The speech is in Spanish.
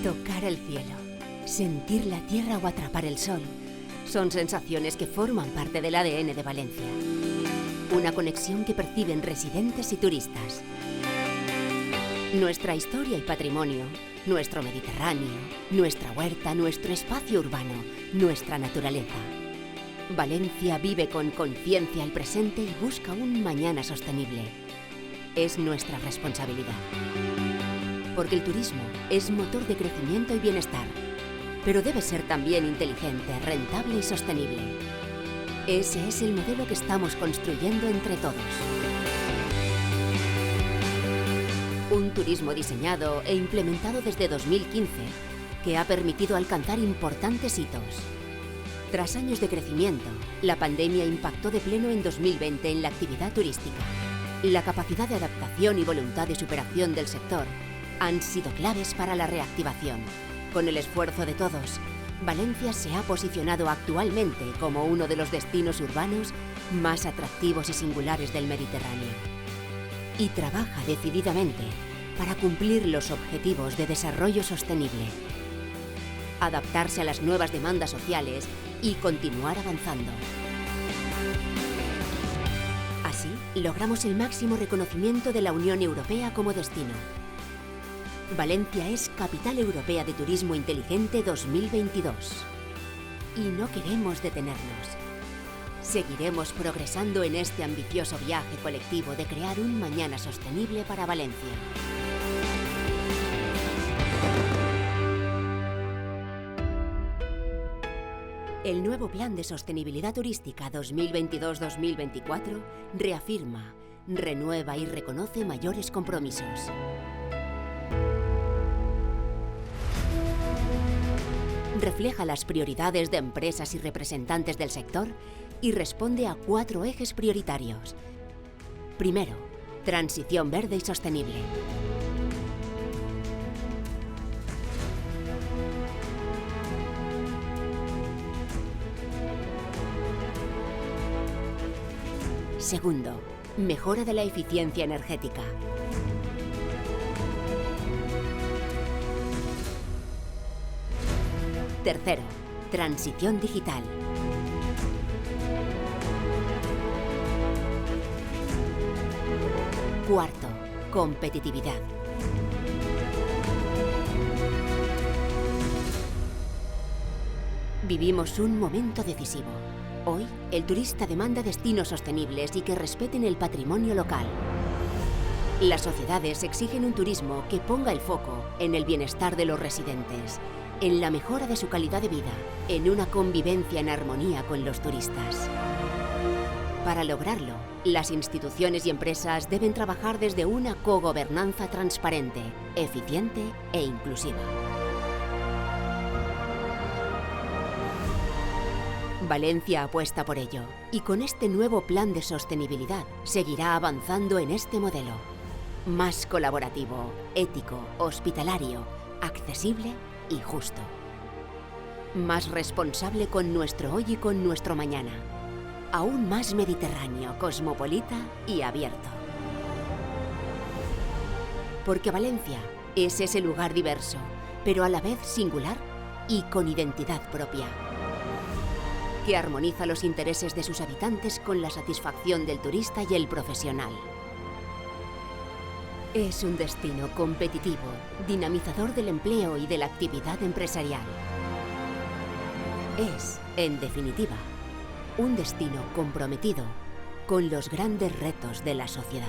Tocar el cielo, sentir la tierra o atrapar el sol son sensaciones que forman parte del ADN de Valencia. Una conexión que perciben residentes y turistas. Nuestra historia y patrimonio, nuestro Mediterráneo, nuestra huerta, nuestro espacio urbano, nuestra naturaleza. Valencia vive con conciencia el presente y busca un mañana sostenible. Es nuestra responsabilidad. Porque el turismo es motor de crecimiento y bienestar, pero debe ser también inteligente, rentable y sostenible. Ese es el modelo que estamos construyendo entre todos. Un turismo diseñado e implementado desde 2015 que ha permitido alcanzar importantes hitos. Tras años de crecimiento, la pandemia impactó de pleno en 2020 en la actividad turística. La capacidad de adaptación y voluntad de superación del sector han sido claves para la reactivación. Con el esfuerzo de todos, Valencia se ha posicionado actualmente como uno de los destinos urbanos más atractivos y singulares del Mediterráneo. Y trabaja decididamente para cumplir los objetivos de desarrollo sostenible, adaptarse a las nuevas demandas sociales y continuar avanzando. Así, logramos el máximo reconocimiento de la Unión Europea como destino. Valencia es Capital Europea de Turismo Inteligente 2022. Y no queremos detenernos. Seguiremos progresando en este ambicioso viaje colectivo de crear un mañana sostenible para Valencia. El nuevo Plan de Sostenibilidad Turística 2022-2024 reafirma, renueva y reconoce mayores compromisos. Refleja las prioridades de empresas y representantes del sector y responde a 4 ejes prioritarios. Primero, transición verde y sostenible. Segundo, mejora de la eficiencia energética. Tercero, transición digital. Cuarto, competitividad. Vivimos un momento decisivo. Hoy, el turista demanda destinos sostenibles y que respeten el patrimonio local. Las sociedades exigen un turismo que ponga el foco en el bienestar de los residentes, en la mejora de su calidad de vida, en una convivencia en armonía con los turistas. Para lograrlo, las instituciones y empresas deben trabajar desde una cogobernanza transparente, eficiente e inclusiva. Valencia apuesta por ello y con este nuevo plan de sostenibilidad seguirá avanzando en este modelo. Más colaborativo, ético, hospitalario, accesible y justo. Más responsable con nuestro hoy y con nuestro mañana. Aún más mediterráneo, cosmopolita y abierto. Porque Valencia es ese lugar diverso, pero a la vez singular y con identidad propia, que armoniza los intereses de sus habitantes con la satisfacción del turista y el profesional. Es un destino competitivo, dinamizador del empleo y de la actividad empresarial. Es, en definitiva, un destino comprometido con los grandes retos de la sociedad.